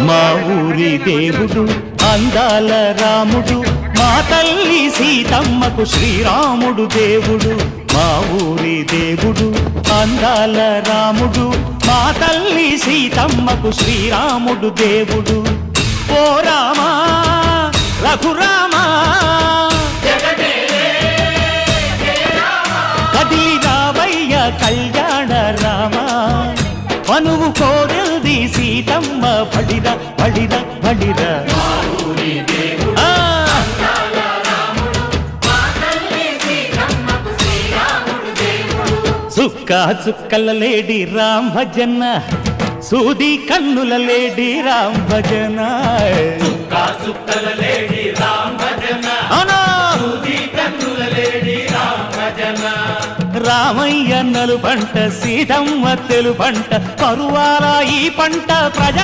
మా ఊరి దేవుడు అందాల రాముడు, మా తల్లి సీతమ్మకు శ్రీరాముడు దేవుడు. మా ఊరి దేవుడు అందాల రాముడు, మా తల్లి సీతమ్మకు శ్రీరాముడు దేవుడు. ఓ రామా రఘురామా కదిలి రావయ్య కళ్యాణ రామా, మనువు కోరెల్ది సీతమ్మ బడిరా బడిరా బడిరా. చుక్క చుక్కల లేడి రామ్ భజన, సూది కన్నుల లేడి రామ్ భజన. చుక్కల లేడి రామ్ భజన, సూది కన్నుల లేడి రామ్ భజన. రామయ్య నలు పంట, సీతమ్మ తెలు పంట, పరువాల ఈ పంట ప్రజ